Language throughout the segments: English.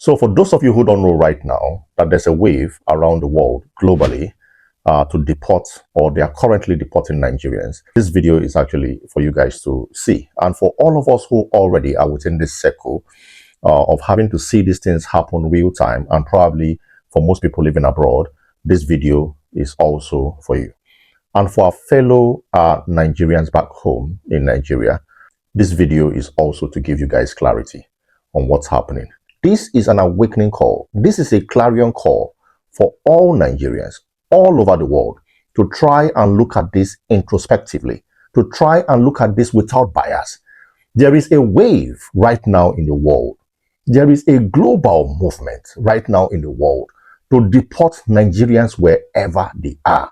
So for those of you who don't know right now that there's a wave around the world globally to deport, or they are currently deporting Nigerians, this video is actually for you guys to see. And for all of us who already are within this circle of having to see these things happen real time, and probably for most people living abroad, this video is also for you. And for our fellow Nigerians back home in Nigeria, this video is also to give you guys clarity on what's happening. This is an awakening call. This is a clarion call for all Nigerians all over the world to try and look at this introspectively, to try and look at this without bias. There is a wave right now in the world. There is a global movement right now in the world to deport Nigerians wherever they are.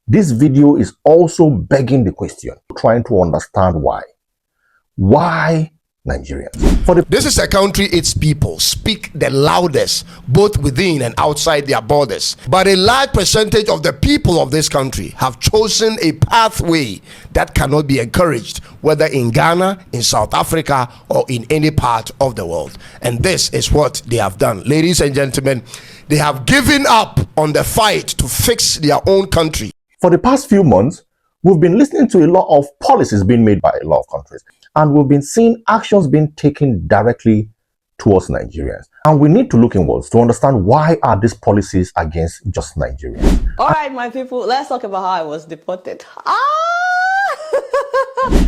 This video is also begging the question, trying to understand why. Why Nigerians? This is a country its people speak the loudest, both within and outside their borders. But a large percentage of the people of this country have chosen a pathway that cannot be encouraged, whether in Ghana, in South Africa, or in any part of the world. And this is what they have done. Ladies and gentlemen, they have given up on the fight to fix their own country. For the past few months, we've been listening to a lot of policies being made by a lot of countries, and we've been seeing actions being taken directly towards Nigerians. And we need to look inwards to understand why are these policies against just Nigerians. All right, my people, let's talk about how I was deported.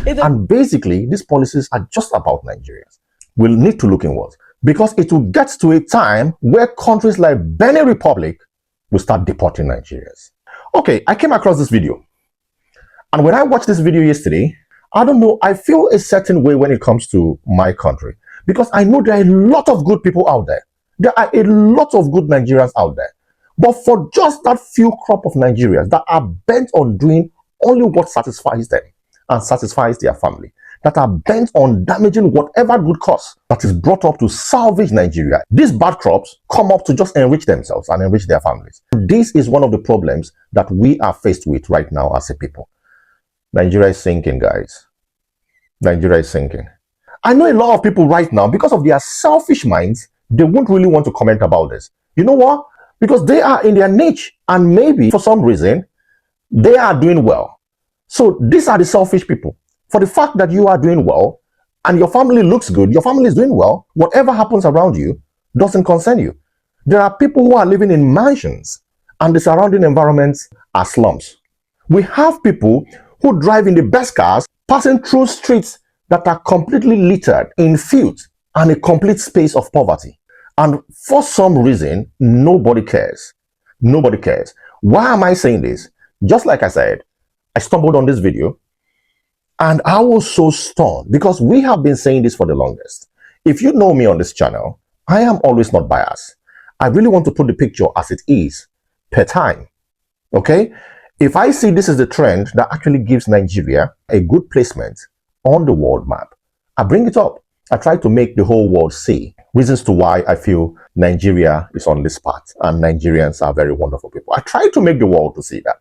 And basically, these policies are just about Nigerians. We'll need to look inwards because it will get to a time where countries like Benin Republic will start deporting Nigerians. Okay, I came across this video. And when I watched this video yesterday, I don't know, I feel a certain way when it comes to my country. Because I know there are a lot of good people out there. There are a lot of good Nigerians out there. But for just that few crop of Nigerians that are bent on doing only what satisfies them and satisfies their family, that are bent on damaging whatever good cause that is brought up to salvage Nigeria, these bad crops come up to just enrich themselves and enrich their families. This is one of the problems that we are faced with right now as a people. Nigeria is sinking, guys. Nigeria is sinking. I know a lot of people right now, because of their selfish minds, they won't really want to comment about this. You know what? Because they are in their niche, and maybe for some reason, they are doing well. So these are the selfish people. For the fact that you are doing well, and your family looks good, your family is doing well, whatever happens around you doesn't concern you. There are people who are living in mansions, and the surrounding environments are slums. We have people who drive in the best cars, passing through streets that are completely littered in filth and a complete space of poverty. And for some reason, nobody cares. Nobody cares. Why am I saying this? Just like I said, I stumbled on this video and I was so stunned because we have been saying this for the longest. If you know me on this channel, I am always not biased. I really want to put the picture as it is per time. Okay? If I see this is the trend that actually gives Nigeria a good placement on the world map, I bring it up. I try to make the whole world see reasons to why I feel Nigeria is on this path and Nigerians are very wonderful people. I try to make the world to see that.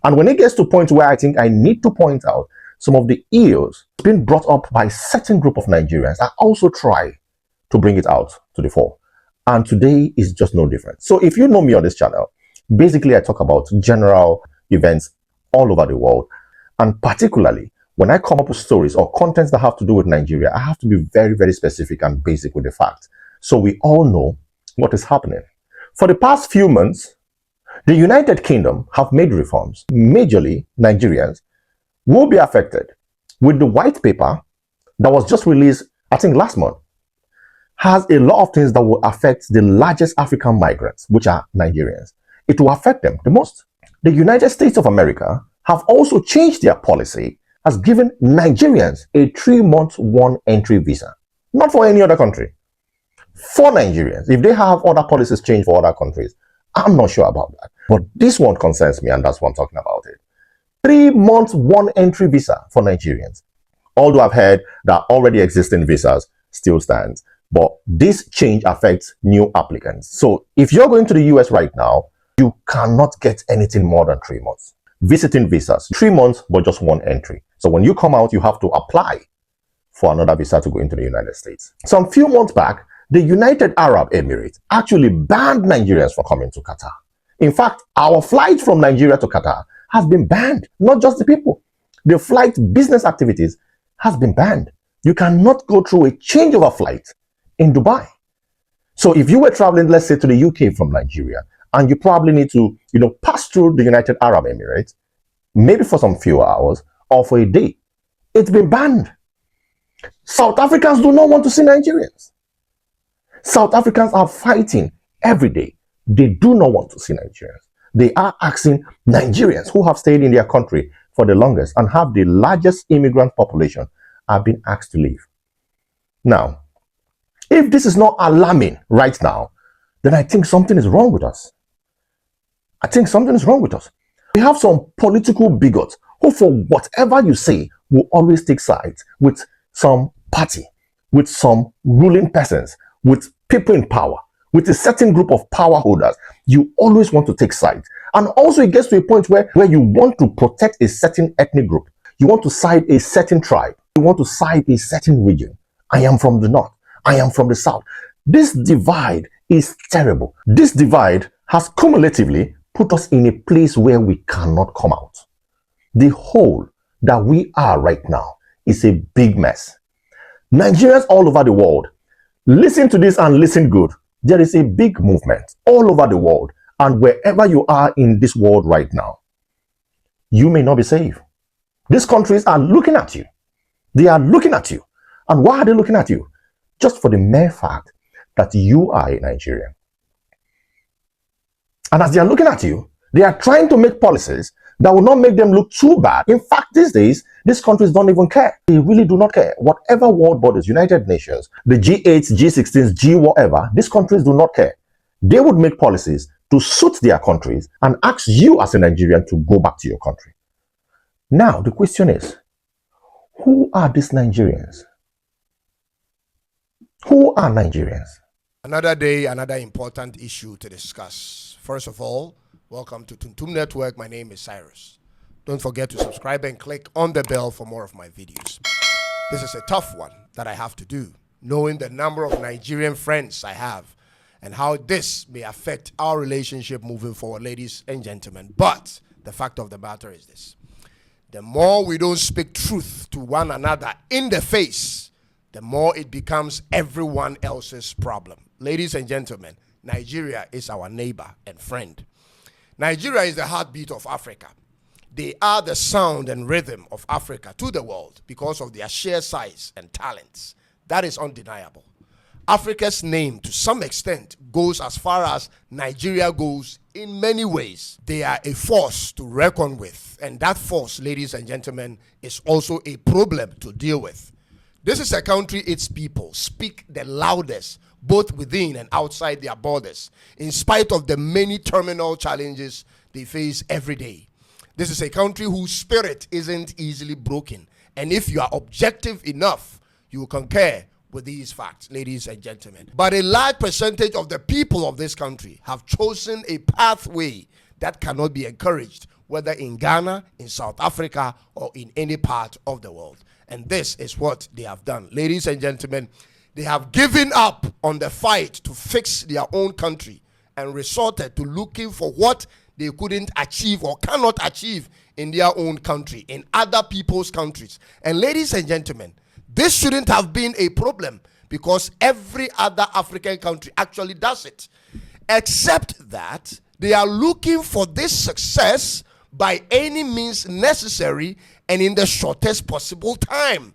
And when it gets to a point where I think I need to point out some of the ills being brought up by a certain group of Nigerians, I also try to bring it out to the fore. And today is just no different. So if you know me on this channel, basically I talk about general events all over the world, and particularly when I come up with stories or contents that have to do with Nigeria, I have to be very, very specific and basic with the facts so we all know what is happening. For the past few months, the United Kingdom have made reforms. Majorly, Nigerians will be affected. With the white paper that was just released, I think last month, has a lot of things that will affect the largest African migrants, which are Nigerians. It will affect them the most. The United States of America have also changed their policy, has given Nigerians a 3-month one-entry visa. Not for any other country. For Nigerians. If they have other policies changed for other countries, I'm not sure about that. But this one concerns me, and that's why I'm talking about it. 3-month one-entry visa for Nigerians. Although I've heard that already existing visas still stands. But this change affects new applicants. So if you're going to the US right now, you cannot get anything more than 3 months. Visiting visas, 3 months, but just one entry. So when you come out, you have to apply for another visa to go into the United States. Some few months back, The United Arab Emirates actually banned Nigerians from coming to Qatar. In fact, our flight from Nigeria to Qatar has been banned, not just the people. The flight business activities has been banned. You cannot go through a changeover flight in Dubai. So if you were traveling, let's say, to the UK from Nigeria, and you probably need to, pass through the United Arab Emirates, maybe for some few hours or for a day, it's been banned. South Africans do not want to see Nigerians. South Africans are fighting every day. They do not want to see Nigerians. They are asking Nigerians who have stayed in their country for the longest and have the largest immigrant population are being asked to leave. Now, if this is not alarming right now, then I think something is wrong with us. I think something is wrong with us. We have some political bigots who, for whatever you say, will always take sides with some party, with some ruling persons, with people in power, with a certain group of power holders. You always want to take sides. And also it gets to a point where you want to protect a certain ethnic group. You want to side a certain tribe. You want to side a certain region. I am from the north. I am from the south. This divide is terrible. This divide has cumulatively put us in a place where we cannot come out. The hole that we are right now is a big mess. Nigerians all over the world, listen to this and listen good. There is a big movement all over the world, and wherever you are in this world right now, you may not be safe. These countries are looking at you. They are looking at you. And why are they looking at you? Just for the mere fact that you are a Nigerian. And as they are looking at you, they are trying to make policies that will not make them look too bad. In fact, these days, these countries don't even care. They really do not care. Whatever world bodies, United Nations, the G8s, G16s, G whatever, these countries do not care. They would make policies to suit their countries and ask you as a Nigerian to go back to your country. Now, the question is, who are these Nigerians? Who are Nigerians? Another day, another important issue to discuss. First of all, welcome to Tuntum Network. My name is Cyrus. Don't forget to subscribe and click on the bell for more of my videos. This is a tough one that I have to do, knowing the number of Nigerian friends I have and how this may affect our relationship moving forward, ladies and gentlemen. But the fact of the matter is this: the more we don't speak truth to one another in the face, the more it becomes everyone else's problem. Ladies and gentlemen, Nigeria is our neighbor and friend. Nigeria is the heartbeat of Africa. They are the sound and rhythm of Africa to the world because of their sheer size and talents. That is undeniable. Africa's name, to some extent, goes as far as Nigeria goes in many ways. They are a force to reckon with, and that force, ladies and gentlemen, is also a problem to deal with. This is a country its people speak the loudest, both within and outside their borders, in spite of the many terminal challenges they face every day. This is a country whose spirit isn't easily broken. And if you are objective enough, you will concur with these facts, ladies and gentlemen. But a large percentage of the people of this country have chosen a pathway that cannot be encouraged, whether in Ghana, in South Africa, or in any part of the world. And this is what they have done. Ladies and gentlemen, they have given up on the fight to fix their own country and resorted to looking for what they couldn't achieve or cannot achieve in their own country, in other people's countries. And ladies and gentlemen, this shouldn't have been a problem because every other African country actually does it. Except that they are looking for this success by any means necessary and in the shortest possible time.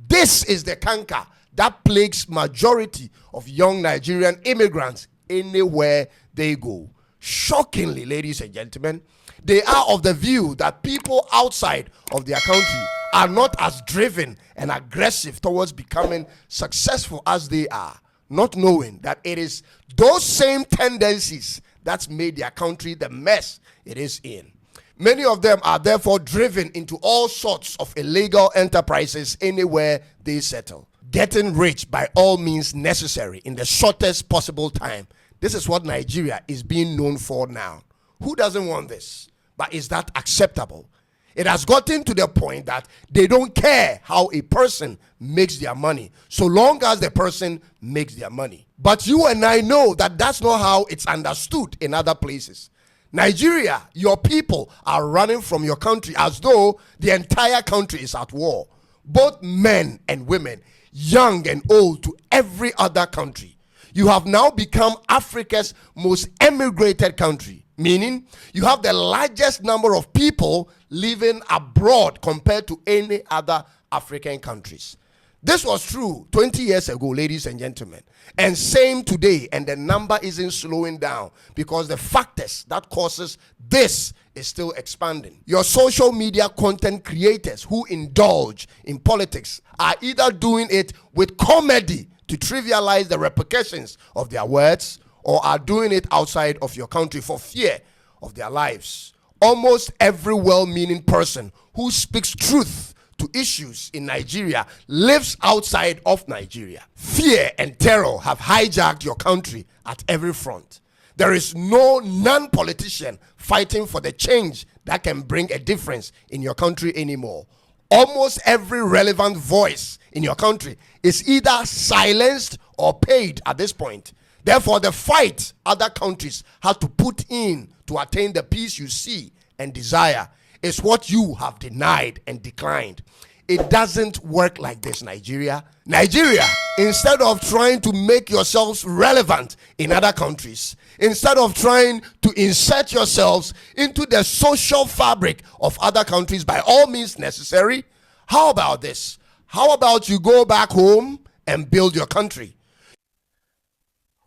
This is the canker that plagues majority of young Nigerian immigrants anywhere they go. Shockingly, ladies and gentlemen, they are of the view that people outside of their country are not as driven and aggressive towards becoming successful as they are, not knowing that it is those same tendencies that's made their country the mess it is in. Many of them are therefore driven into all sorts of illegal enterprises anywhere they settle. Getting rich by all means necessary in the shortest possible time. This is what Nigeria is being known for now. Who doesn't want this? But is that acceptable? It has gotten to the point that they don't care how a person makes their money, so long as the person makes their money. But you and I know that that's not how it's understood in other places. Nigeria, your people are running from your country as though the entire country is at war. Both men and women, young and old, to every other country. You have now become Africa's most emigrated country, meaning you have the largest number of people living abroad compared to any other African countries. This was true 20 years ago, ladies and gentlemen, and same today, and the number isn't slowing down because the factors that causes this is still expanding. Your social media content creators who indulge in politics are either doing it with comedy to trivialize the repercussions of their words, or are doing it outside of your country for fear of their lives. Almost every well-meaning person who speaks truth to issues in Nigeria lives outside of Nigeria. Fear and terror have hijacked your country at every front. There is no non-politician fighting for the change that can bring a difference in your country anymore. Almost every relevant voice in your country is either silenced or paid at this point. Therefore, the fight other countries have to put in to attain the peace you see and desire is what you have denied and declined. It doesn't work like this, Nigeria. Nigeria, instead of trying to make yourselves relevant in other countries, instead of trying to insert yourselves into the social fabric of other countries by all means necessary, how about this? How about you go back home and build your country?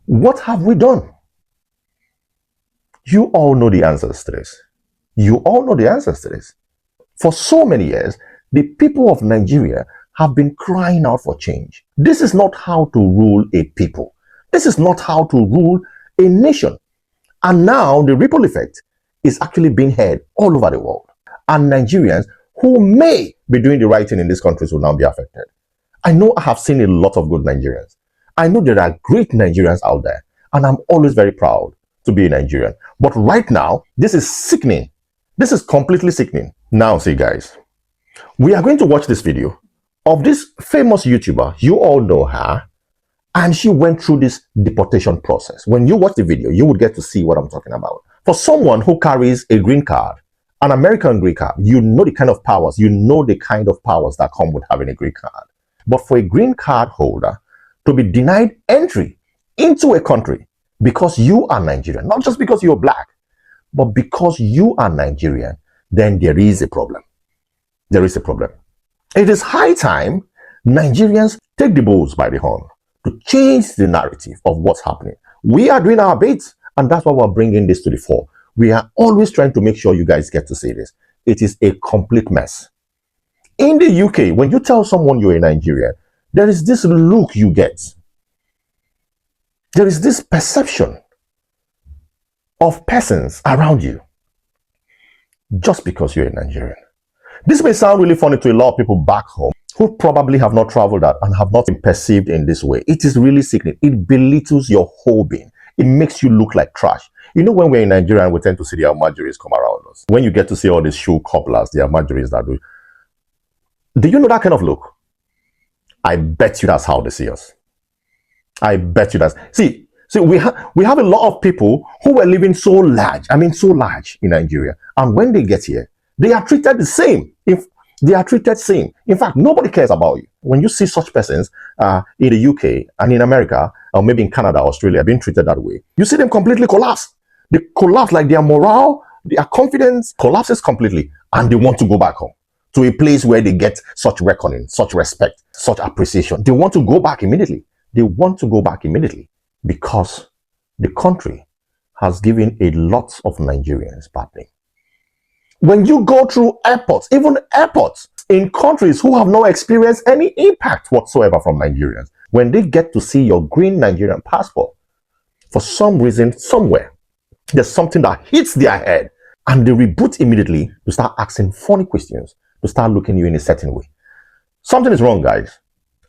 What have we done? You all know the answers to this. You all know the answers to this. For so many years, the people of Nigeria have been crying out for change. This is not how to rule a people. This is not how to rule a nation. And now the ripple effect is actually being heard all over the world. And Nigerians who may be doing the right thing in these countries will now be affected. I know I have seen a lot of good Nigerians. I know there are great Nigerians out there, and I'm always very proud to be a Nigerian. But right now, this is sickening. This is completely sickening. Now, see guys, we are going to watch this video of this famous YouTuber. You all know her, and she went through this deportation process. When you watch the video, you would get to see what I'm talking about. For someone who carries a green card, an American green card, you know the kind of powers, that come with having a green card. But for a green card holder to be denied entry into a country because you are Nigerian, not just because you're black, but because you are Nigerian, then there is a problem. There is a problem. It is high time Nigerians take the bulls by the horn to change the narrative of what's happening. We are doing our bit, and that's why we're bringing this to the fore. We are always trying to make sure you guys get to see this. It is a complete mess. In the UK, when you tell someone you're a Nigerian, there is this look you get. There is this perception of persons around you just because you're a Nigerian. This may sound really funny to a lot of people back home who probably have not traveled out and have not been perceived in this way. It is really sickening. It belittles your whole being. It makes you look like trash. You know, when we're in Nigeria, we tend to see the Almajiris come around us. When you get to see all these shoe cobblers, the Almajiris that do you know that kind of look? I bet you that's how they see us. I bet you that's... See, we have a lot of people who were living so large in Nigeria. And when they get here, they are treated the same. If they are treated same. In fact, nobody cares about you. When you see such persons in the UK and in America, or maybe in Canada, Australia, being treated that way, you see them completely collapse. They collapse, like their morale, their confidence collapses completely, and they want to go back home to a place where they get such reckoning, such respect, such appreciation. They want to go back immediately. They want to go back immediately because the country has given a lot of Nigerians bad name. When you go through airports, even airports in countries who have not experienced any impact whatsoever from Nigerians, when they get to see your green Nigerian passport, for some reason, somewhere, there's something that hits their head and they reboot immediately to start asking funny questions, to start looking at you in a certain way. Something is wrong, guys,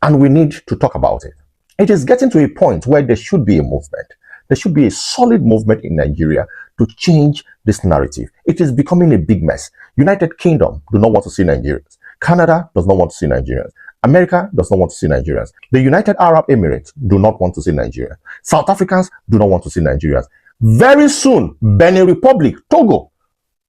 and we need to talk about it. It is getting to a point where there should be a movement. There should be a solid movement in Nigeria to change this narrative. It is becoming a big mess. United Kingdom do not want to see Nigerians. Canada does not want to see Nigerians. America does not want to see Nigerians. The United Arab Emirates do not want to see Nigerians. South Africans do not want to see Nigerians. Very soon, Benin Republic, Togo,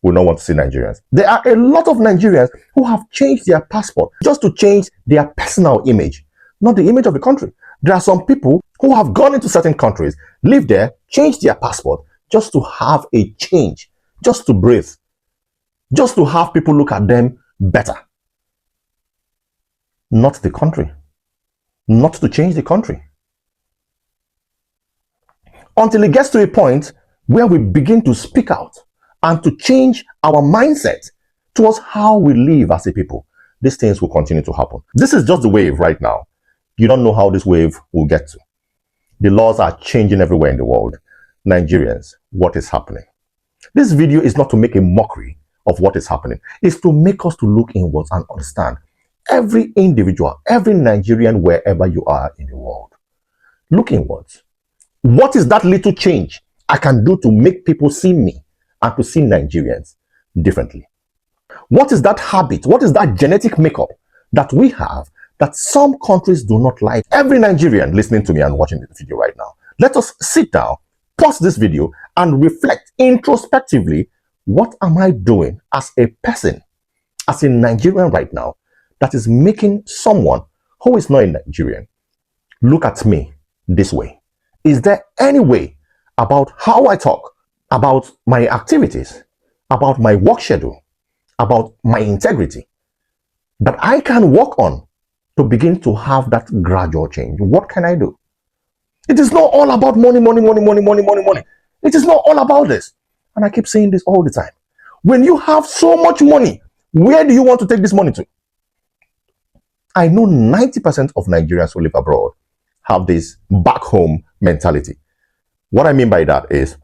will not want to see Nigerians. There are a lot of Nigerians who have changed their passport just to change their personal image, not the image of the country. There are some people who have gone into certain countries, lived there, changed their passport just to have a change, just to breathe, just to have people look at them better. Not the country, not to change the country. Until it gets to a point where we begin to speak out and to change our mindset towards how we live as a people, these things will continue to happen. This is just the wave right now. You don't know how this wave will get to. The laws are changing everywhere in the world. Nigerians, what is happening? This video is not to make a mockery of what is happening. It's to make us to look inwards and understand. Every individual, every Nigerian, wherever you are in the world, look inwards. What is that little change I can do to make people see me and to see Nigerians differently? What is that habit? What is that genetic makeup that we have that some countries do not like? Every Nigerian listening to me and watching this video right now, let us sit down, pause this video, and reflect introspectively. What am I doing as a person, as a Nigerian right now, that is making someone who is not a Nigerian look at me this way? Is there any way about how I talk, about my activities, about my work schedule, about my integrity, that I can work on to begin to have that gradual change? What can I do? It is not all about money, money, money, money, money, money, money. It is not all about this. And I keep saying this all the time. When you have so much money, where do you want to take this money to? I know 90% of Nigerians who live abroad have this back home mentality. What I mean by that is,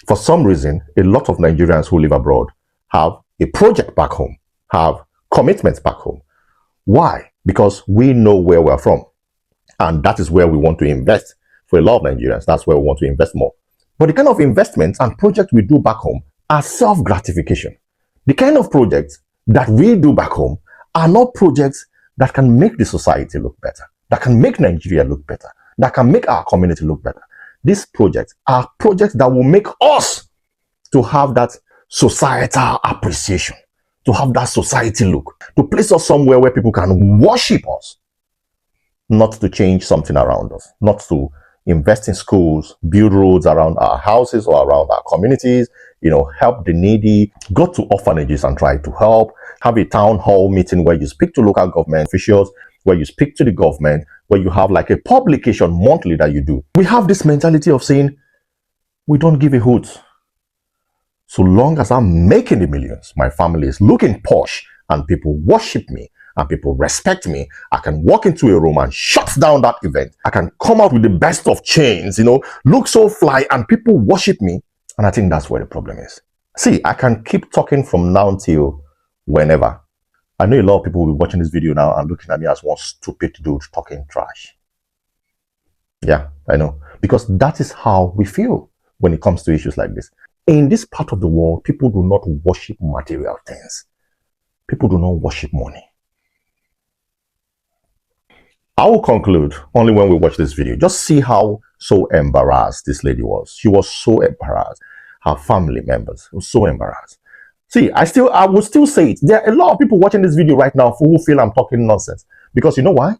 for some reason, a lot of Nigerians who live abroad have a project back home, have commitments back home. Why? Because we know where we're from. And that is where we want to invest. For a lot of Nigerians, that's where we want to invest more. But the kind of investments and projects we do back home are self-gratification. The kind of projects that we do back home are not projects that can make the society look better, that can make Nigeria look better, that can make our community look better. These projects are projects that will make us to have that societal appreciation, to have that society look, to place us somewhere where people can worship us, not to change something around us, not to invest in schools, build roads around our houses or around our communities, help the needy, go to orphanages and try to help, have a town hall meeting where you speak to local government officials, where you speak to the government, where you have like a publication monthly that you do. We have this mentality of saying, we don't give a hoot. So long as I'm making the millions, my family is looking posh and people worship me and people respect me, I can walk into a room and shut down that event. I can come out with the best of chains, look so fly and people worship me. And I think that's where the problem is. See, I can keep talking from now till whenever. I know a lot of people will be watching this video now and looking at me as one stupid dude talking trash. Yeah, I know. Because that is how we feel when it comes to issues like this. In this part of the world, people do not worship material things. People do not worship money. I will conclude only when we watch this video. Just see how so embarrassed this lady was. She was so embarrassed. Her family members were so embarrassed. See, I would still say it. There are a lot of people watching this video right now who feel I'm talking nonsense. Because you know why?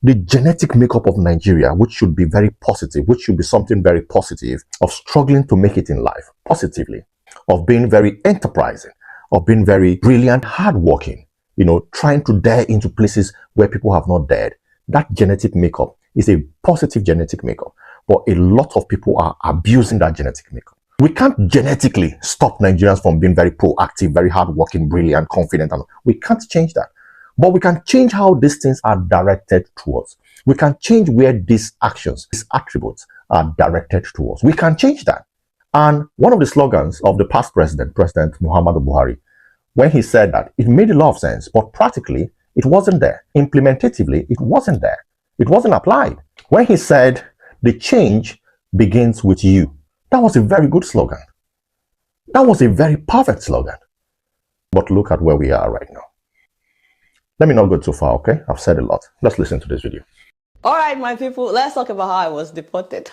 The genetic makeup of Nigeria, which should be very positive, which should be something very positive, of struggling to make it in life positively, of being very enterprising, of being very brilliant, hardworking, trying to dare into places where people have not dared. That genetic makeup is a positive genetic makeup. But a lot of people are abusing that genetic makeup. We can't genetically stop Nigerians from being very proactive, very hardworking, brilliant, confident. And we can't change that. But we can change how these things are directed towards. We can change where these actions, these attributes are directed towards. We can change that. And one of the slogans of the past president, President Muhammadu Buhari, when he said that, it made a lot of sense, but practically, it wasn't there. Implementatively, it wasn't there. It wasn't applied. When he said the change begins with you. That was a very good slogan. That was a very perfect slogan. But look at where we are right now. Let me not go too far, okay? I've said a lot. Let's listen to this video. All right, my people, let's talk about how I was deported.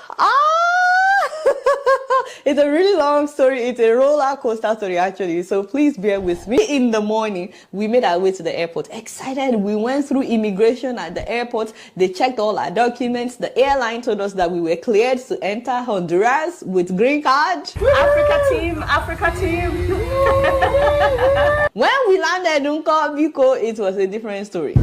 It's a really long story. It's a roller coaster story, actually. So please bear with me. In the morning, we made our way to the airport. Excited. We went through immigration at the airport. They checked all our documents. The airline told us that we were cleared to enter Honduras with green card. Africa team, Africa team. When we landed in Biko, it was a different story.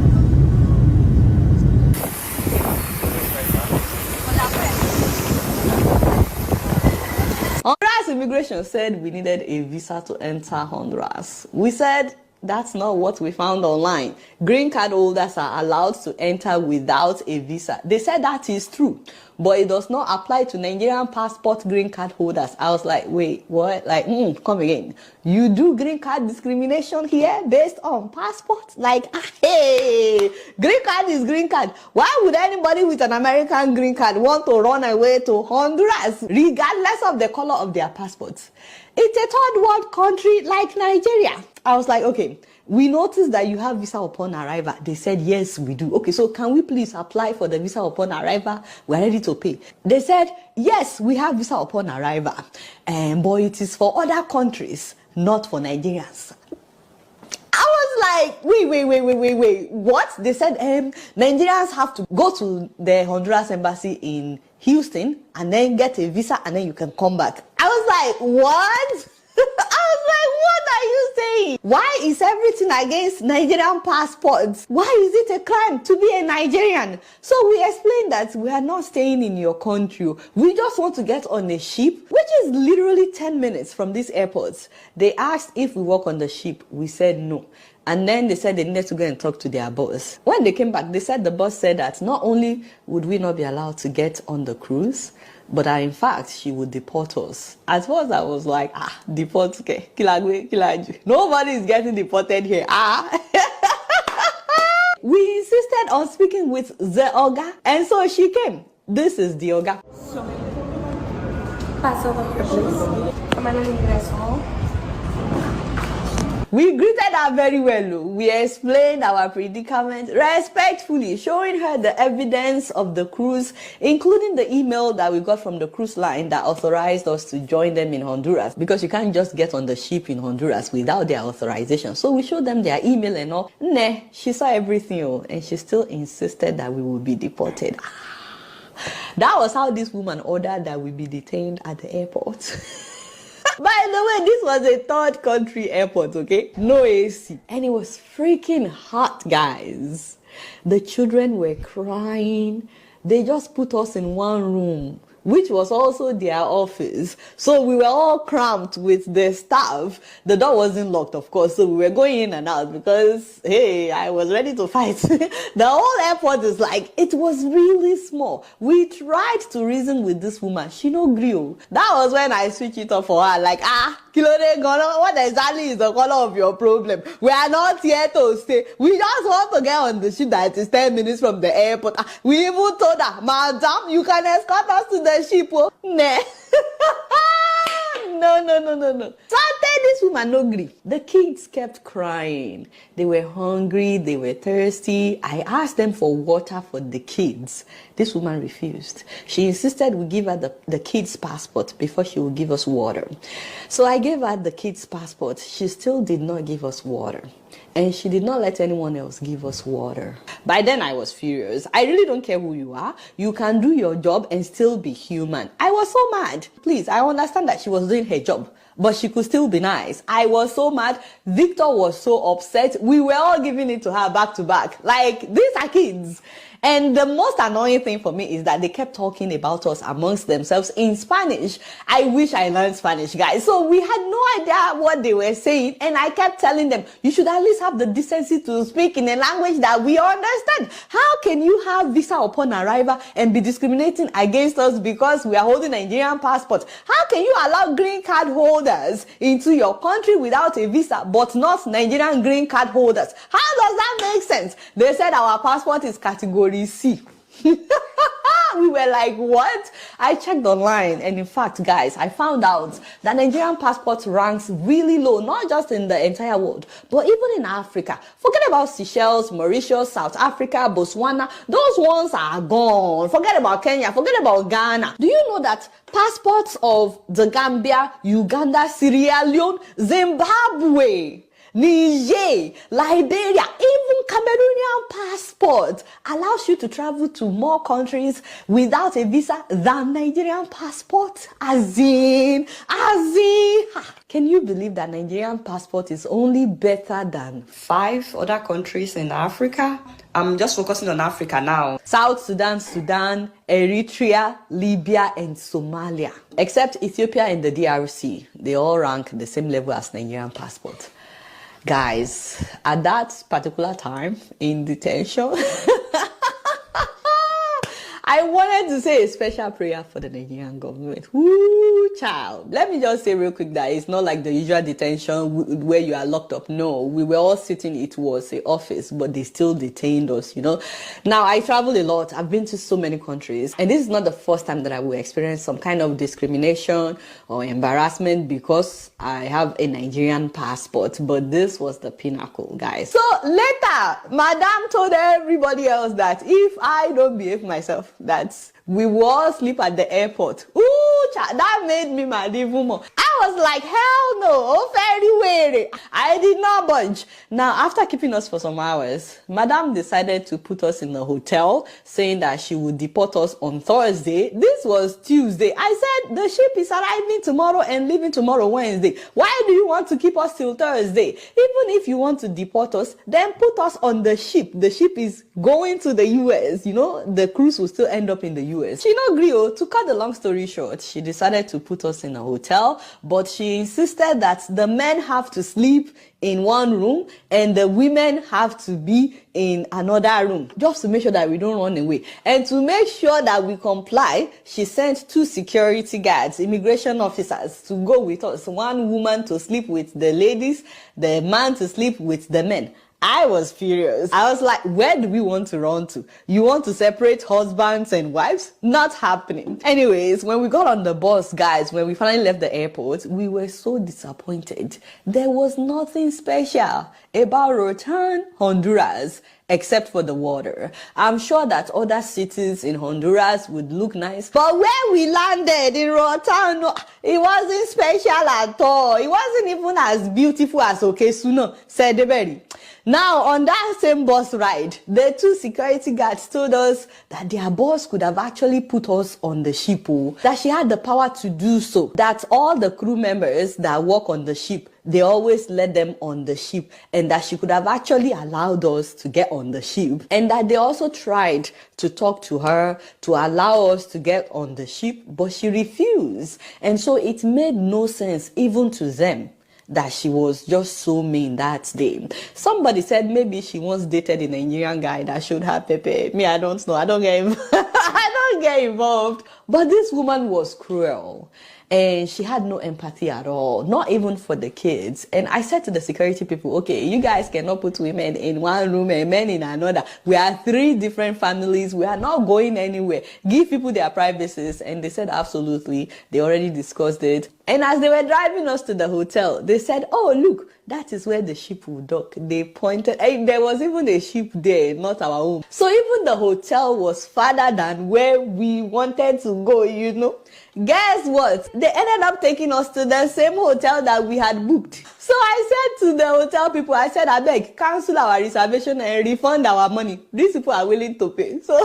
Honduras immigration said we needed a visa to enter Honduras. We said that's not what we found online. Green card holders are allowed to enter without a visa. They said that is true, but it does not apply to Nigerian passport green card holders. I was like, wait, what? Like, come again. You do green card discrimination here based on passport? Like, hey, green card is green card. Why would anybody with an American green card want to run away to Honduras, regardless of the color of their passports? It's a third world country like Nigeria. I was like, okay, we noticed that you have visa upon arrival. They said, yes, we do. Okay, so can we please apply for the visa upon arrival? We're ready to pay. They said, yes, we have visa upon arrival. But it is for other countries, not for Nigerians. I was like, wait, what? They said Nigerians have to go to the Honduras embassy in Houston and then get a visa and then you can come back. I was like, what? I was like, what are you saying? Why is everything against Nigerian passports? Why is it a crime to be a Nigerian? So we explained that we are not staying in your country. We just want to get on a ship, which is literally 10 minutes from this airport. They asked if we work on the ship. We said no. And then they said they needed to go and talk to their boss. When they came back, they said the boss said that not only would we not be allowed to get on the cruise, but in fact, she would deport us. At first, I was like, deport, okay. Nobody is getting deported here. We insisted on speaking with the Oga, and so she came. This is the Oga. Pass over here, please. Am I letting you guys home? We greeted her very well. We explained our predicament respectfully, showing her the evidence of the cruise, including the email that we got from the cruise line that authorized us to join them in Honduras, because you can't just get on the ship in Honduras without their authorization. So we showed them their email and all. Nah, she saw everything, and she still insisted that we would be deported. That was how this woman ordered that we be detained at the airport. By the way, this was a third country airport, okay? No AC. And it was freaking hot, guys. The children were crying. They just put us in one room, which was also their office. So we were all cramped with the staff. The door wasn't locked, of course, so we were going in and out because, hey, I was ready to fight. The whole airport is like, it was really small. We tried to reason with this woman. She no grew. That was when I switched it up for her, like, what exactly is the color of your problem? We are not here to stay. We just want to get on the ship that is 10 minutes from the airport. We even told her, madam, you can escort us to the ship. Nah. No. Sometimes this woman no gree. The kids kept crying. They were hungry. They were thirsty. I asked them for water for the kids. This woman refused. She insisted we give her the kids' passport before she would give us water. So I gave her the kids' passport. She still did not give us water. And she did not let anyone else give us water. By then I was furious. I really don't care who you are. You can do your job and still be human. I was so mad. Please, I understand that she was doing her job, but she could still be nice. I was so mad. Victor was so upset. We were all giving it to her back to back. Like, these are kids. And the most annoying thing for me is that they kept talking about us amongst themselves in Spanish. I wish I learned Spanish, guys. So we had no idea what they were saying. And I kept telling them, you should at least have the decency to speak in a language that we understand. How can you have visa upon arrival and be discriminating against us because we are holding Nigerian passports? How can you allow green card holders into your country without a visa, but not Nigerian green card holders? How does that make sense? They said our passport is category C. We were like, what? I checked online, and in fact, guys, I found out that Nigerian passport ranks really low, not just in the entire world, but even in Africa. Forget about Seychelles, Mauritius, South Africa, Botswana. Those ones are gone. Forget about Kenya. Forget about Ghana. Do you know that passports of the Gambia, Uganda, Sierra Leone, Zimbabwe, Niger, Liberia, even Cameroonian passport allows you to travel to more countries without a visa than Nigerian passport. As in. Can you believe that Nigerian passport is only better than 5 other countries in Africa? I'm just focusing on Africa now. South Sudan, Eritrea, Libya, and Somalia. Except Ethiopia and the DRC. They all rank the same level as Nigerian passport. Guys, at that particular time in detention, I wanted to say a special prayer for the Nigerian government. Woo, child. Let me just say real quick that it's not like the usual detention where you are locked up. No, we were all sitting, it was an office, but they still detained us, Now, I travel a lot. I've been to so many countries, and this is not the first time that I will experience some kind of discrimination or embarrassment because I have a Nigerian passport, but this was the pinnacle, guys. So later, Madam told everybody else that if I don't behave myself, that we will all sleep at the airport. Ooh, that made me mad even more. I was like, hell no, very weary. I did not budge. Now, after keeping us for some hours, Madam decided to put us in a hotel, saying that she would deport us on Thursday. This was Tuesday. I said, the ship is arriving tomorrow and leaving tomorrow, Wednesday. Why do you want to keep us till Thursday? Even if you want to deport us, then put us on the ship. The ship is going to the US. The cruise will still end up in the US. She no agree. To cut the long story short, she decided to put us in a hotel, but she insisted that the men have to sleep in one room and the women have to be in another room, just to make sure that we don't run away. And to make sure that we comply, she sent 2 security guards, immigration officers, to go with us. One woman to sleep with the ladies, the man to sleep with the men. I was furious. I was like, where do we want to run to? You want to separate husbands and wives? Not happening. Anyways, when we got on the bus, guys, when we finally left the airport, we were so disappointed. There was nothing special about Rotan, Honduras, except for the water. I'm sure that other cities in Honduras would look nice, but where we landed in Rotan, it wasn't special at all. It wasn't even as beautiful as Okesuno, Sedeberi. Now, on that same bus ride, the 2 security guards told us that their boss could have actually put us on the ship, that she had the power to do so, that all the crew members that work on the ship, they always let them on the ship, and that she could have actually allowed us to get on the ship, and that they also tried to talk to her to allow us to get on the ship, but she refused. And so it made no sense even to them that she was just so mean that day. Somebody said maybe she once dated a Nigerian guy that showed her pepe. Me, I don't know. I don't get involved. But this woman was cruel. And she had no empathy at all, not even for the kids. And I said to the security people, okay, you guys cannot put women in one room and men in another. We are 3 different families. We are not going anywhere. Give people their privacies. And they said, absolutely. They already discussed it. And as they were driving us to the hotel, they said, oh, look, that is where the ship will dock. They pointed, and there was even a ship there, not our own. So even the hotel was farther than where we wanted to go, Guess what? They ended up taking us to the same hotel that we had booked. So I said to the hotel people, I said, I beg, cancel our reservation and refund our money. These people are willing to pay. So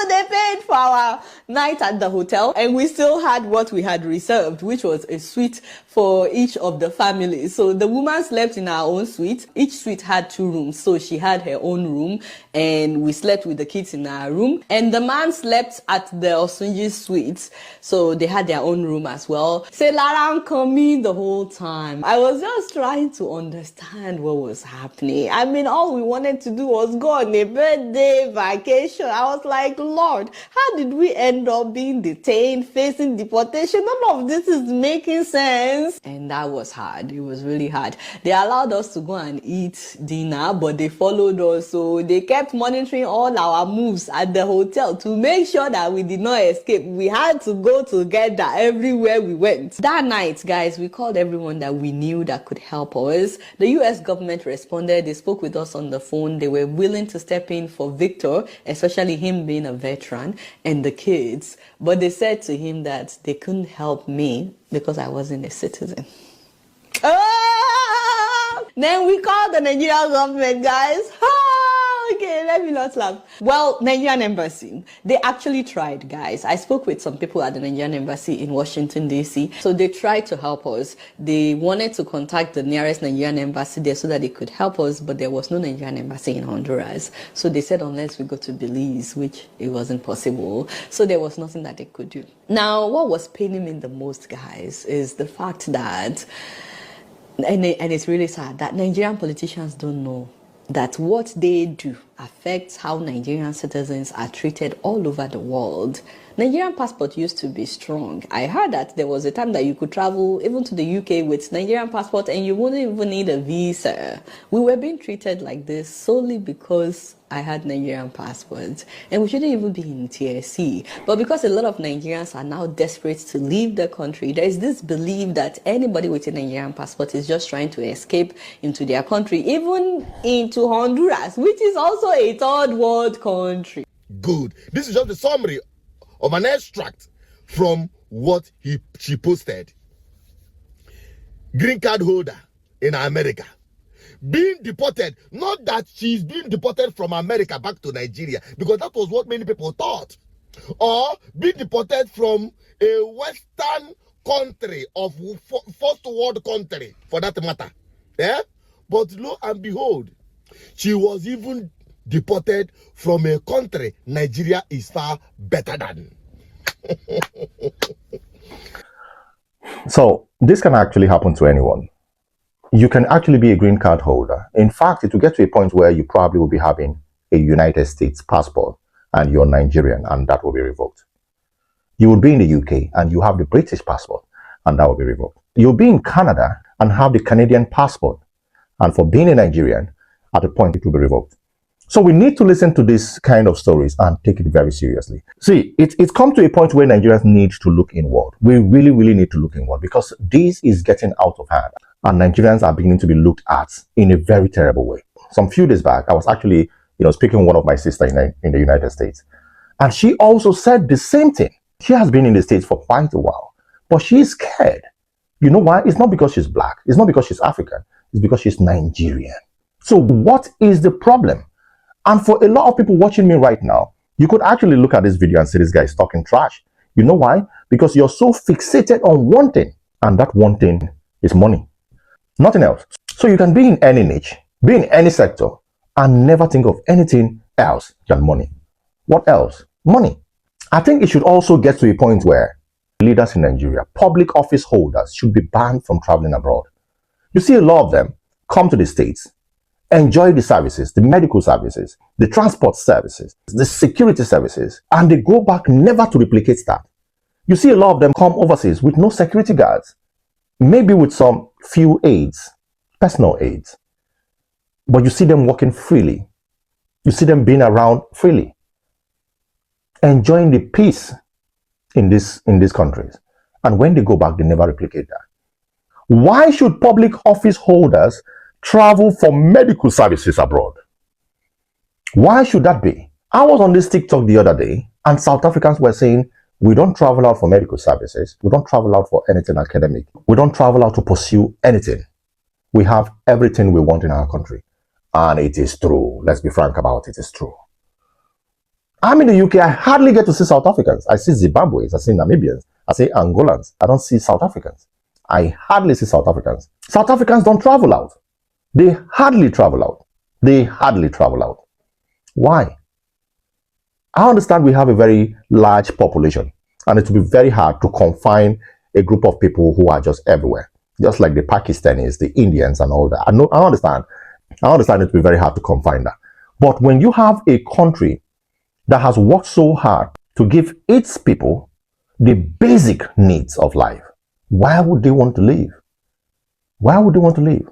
they paid for our night at the hotel, and we still had what we had reserved, which was a suite for each of the families. So the woman slept in our own suite. Each suite had 2 rooms. So she had her own room, and we slept with the kids in our room. And the man slept at the Osunji suite. So they they had their own room as well. Say Lara, I'm coming the whole time. I was just trying to understand what was happening. I mean, all we wanted to do was go on a birthday vacation. I was like, Lord, how did we end up being detained, facing deportation? None of this is making sense. And that was hard. It was really hard. They allowed us to go and eat dinner, but they followed us. So they kept monitoring all our moves at the hotel to make sure that we did not escape. We had to go together everywhere we went. That night, guys, we called everyone that we knew that could help us. The US government responded. They spoke with us on the phone. They were willing to step in for Victor, especially him being a veteran, and the kids. But they said to him that they couldn't help me because I wasn't a citizen. Then we called the Nigerian government, guys. Okay, let me not laugh. Well, Nigerian embassy, they actually tried, guys. I spoke with some people at the Nigerian embassy in Washington, D.C. So they tried to help us. They wanted to contact the nearest Nigerian embassy there so that they could help us, but there was no Nigerian embassy in Honduras. So they said unless we go to Belize, which it wasn't possible. So there was nothing that they could do. Now, what was paining me the most, guys, is the fact that, and it's really sad, that Nigerian politicians don't know that what they do affects how Nigerian citizens are treated all over the world. Nigerian passport used to be strong. I heard that there was a time that you could travel even to the UK with Nigerian passport and you wouldn't even need a visa. We were being treated like this solely because I had Nigerian passport, and we shouldn't even be in TSC. But because a lot of Nigerians are now desperate to leave the country, there is this belief that anybody with a Nigerian passport is just trying to escape into their country, even into Honduras, which is also a third world country. Good. This is just a summary of an extract from what she posted. Green card holder in America being deported. Not that she's being deported from America back to Nigeria, because that was what many people thought, or being deported from a Western country, of first world country for that matter. Yeah, but lo and behold, she was even deported from a country Nigeria is far better than. So this can actually happen to anyone. You can actually be a green card holder. In fact, it will get to a point where you probably will be having a United States passport and you're Nigerian, and that will be revoked. You will be in the UK and you have the British passport, and that will be revoked. You'll be in Canada and have the Canadian passport, and for being a Nigerian, at a point it will be revoked. So we need to listen to this kind of stories and take it very seriously. See, it's come to a point where Nigerians need to look inward. We really, really need to look inward, because this is getting out of hand, and Nigerians are beginning to be looked at in a very terrible way. Some few days back, I was actually, speaking with one of my sisters in the United States, and she also said the same thing. She has been in the States for quite a while, but she is scared. You know why? It's not because she's black. It's not because she's African. It's because she's Nigerian. So what is the problem? And for a lot of people watching me right now, you could actually look at this video and say this guy is talking trash. You know why? Because you're so fixated on one thing, and that one thing is money. Nothing else. So you can be in any niche, be in any sector, and never think of anything else than money. What else? Money. I think it should also get to a point where leaders in Nigeria, public office holders, should be banned from traveling abroad. You see a lot of them come to the States, enjoy the services, the medical services, the transport services, the security services, and they go back never to replicate that. You see a lot of them come overseas with no security guards, maybe with some few aides, personal aides, but you see them walking freely. You see them being around freely, enjoying the peace in these countries. And when they go back, they never replicate that. Why should public office holders travel for medical services abroad? Why should that be? I was on this TikTok the other day, and South Africans were saying, we don't travel out for medical services. We don't travel out for anything academic. We don't travel out to pursue anything. We have everything we want in our country. And it is true. Let's be frank about it. It's true. I'm in the UK. I hardly get to see South Africans. I see Zimbabweans. I see Namibians. I see Angolans. I don't see South Africans. I hardly see South Africans. South Africans don't travel out. They hardly travel out. They hardly travel out. Why? I understand we have a very large population, And it will be very hard to confine a group of people who are just everywhere, just like the Pakistanis, the Indians, and all that. I understand. I understand it will be very hard to confine that. But when you have a country that has worked so hard to give its people the basic needs of life, why would they want to leave? Why would they want to leave?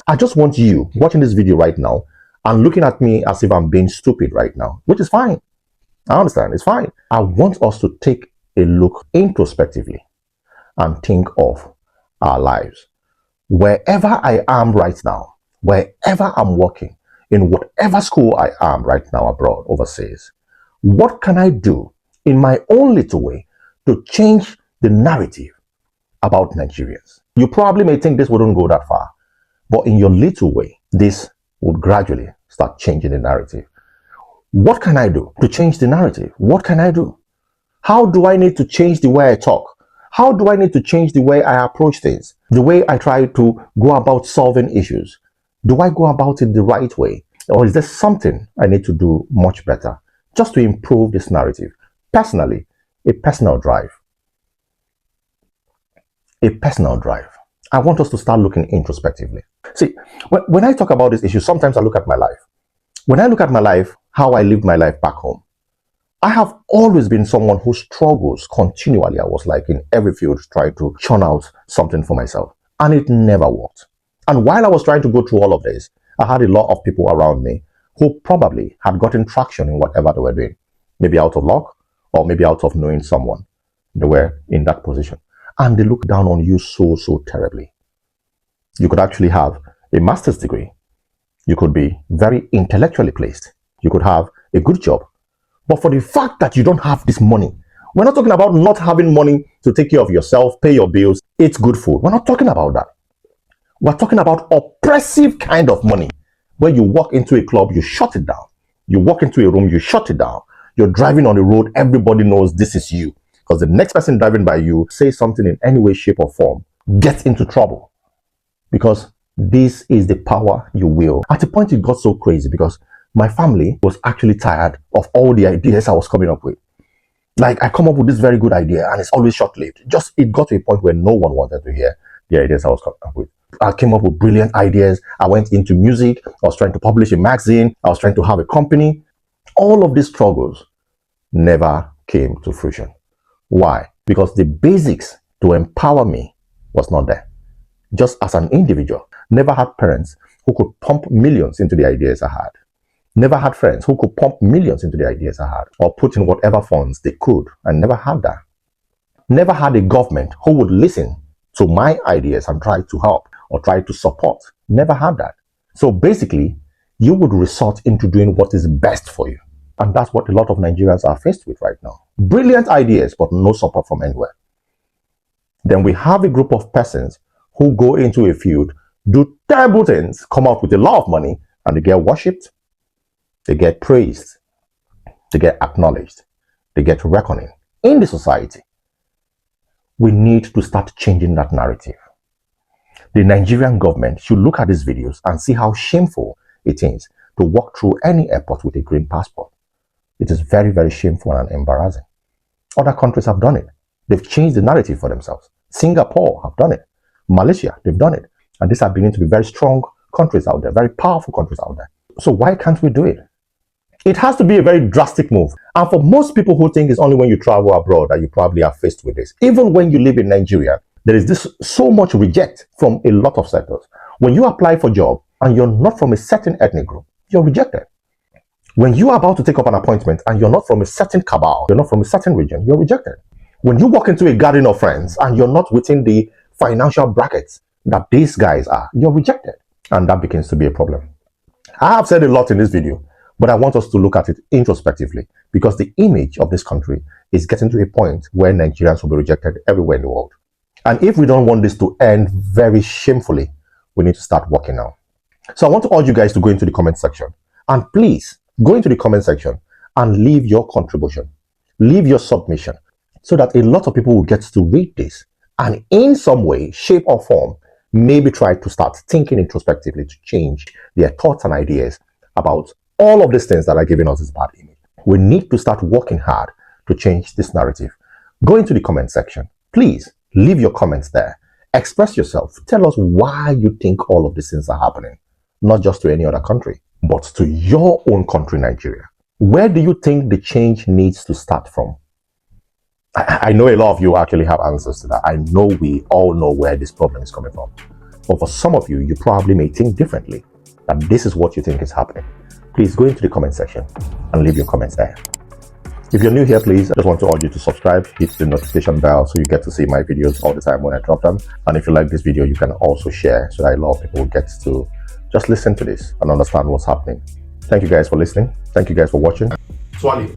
I just want you watching this video right now and looking at me as if I'm being stupid right now, which is fine. I understand, it's fine. I want us to take a look introspectively and think of our lives. Wherever I am right now, wherever I'm working, in whatever school I am right now abroad, overseas, what can I do in my own little way to change the narrative about Nigerians? You probably may think this wouldn't go that far, but in your little way, this would gradually start changing the narrative. What can I do to change the narrative? What can I do? How do I need to change the way I talk? How do I need to change the way I approach things? The way I try to go about solving issues? Do I go about it the right way? Or is there something I need to do much better just to improve this narrative? Personally, a personal drive. A personal drive. I want us to start looking introspectively. See, when I talk about this issue, sometimes I look at my life. When I look at my life, how I lived my life back home, I have always been someone who struggles continually. I was like in every field trying to churn out something for myself, and it never worked. And while I was trying to go through all of this, I had a lot of people around me who probably had gotten traction in whatever they were doing, maybe out of luck or maybe out of knowing someone. They were in that position, and they look down on you so terribly. You could actually have a master's degree. You could be very intellectually placed. You could have a good job. But for the fact that you don't have this money, we're not talking about not having money to take care of yourself, pay your bills, eat good food. We're not talking about that. We're talking about oppressive kind of money, where you walk into a club, you shut it down. You walk into a room, you shut it down. You're driving on the road, everybody knows this is you. Because the next person driving by you says something in any way, shape, or form, gets into trouble. Because this is the power you wield. At a point, it got so crazy because my family was actually tired of all the ideas I was coming up with. Like, I come up with this very good idea and it's always short-lived. Just, it got to a point where no one wanted to hear the ideas I was coming up with. I came up with brilliant ideas. I went into music. I was trying to publish a magazine. I was trying to have a company. All of these struggles never came to fruition. Why? Because the basics to empower me was not there. Just as an individual, never had parents who could pump millions into the ideas I had. Never had friends who could pump millions into the ideas I had or put in whatever funds they could. I never had that. Never had a government who would listen to my ideas and try to help or try to support. Never had that. So basically, you would resort into doing what is best for you. And that's what a lot of Nigerians are faced with right now. Brilliant ideas, but no support from anywhere. Then we have a group of persons who go into a field, do terrible things, come out with a lot of money, and they get worshipped, they get praised, they get acknowledged, they get reckoning in the society. We need to start changing that narrative. The Nigerian government should look at these videos and see how shameful it is to walk through any airport with a green passport. It is very shameful and embarrassing. Other countries have done it. They've changed the narrative for themselves. Singapore have done it. Malaysia, they've done it. And these are beginning to be very strong countries out there, very powerful countries out there. So why can't we do it? It has to be a very drastic move. And for most people who think it's only when you travel abroad that you probably are faced with this, even when you live in Nigeria, there is this so much reject from a lot of sectors. When you apply for a job and you're not from a certain ethnic group, you're rejected. When you are about to take up an appointment and you're not from a certain cabal, you're not from a certain region, you're rejected. When you walk into a gathering of friends and you're not within the financial brackets that these guys are, you're rejected. And that begins to be a problem. I have said a lot in this video, but I want us to look at it introspectively because the image of this country is getting to a point where Nigerians will be rejected everywhere in the world. And if we don't want this to end very shamefully, we need to start working now. So I want to urge you guys to go into the comment section and please go into the comment section and leave your contribution, leave your submission so that a lot of people will get to read this and in some way, shape or form, maybe try to start thinking introspectively to change their thoughts and ideas about all of these things that are giving us this bad image. We need to start working hard to change this narrative. Go into the comment section. Please leave your comments there. Express yourself. Tell us why you think all of these things are happening. Not just to any other country, but to your own country, Nigeria. Where do you think the change needs to start from? I know a lot of you actually have answers to that. I know we all know where this problem is coming from. But for some of you, you probably may think differently, that this is what you think is happening. Please go into the comment section and leave your comments there. If you're new here, please, I just want to urge you to subscribe, hit the notification bell so you get to see my videos all the time when I drop them. And if you like this video, you can also share so that a lot of people get to just listen to this and understand what's happening. Thank you guys for listening. Thank you guys for watching. Swali.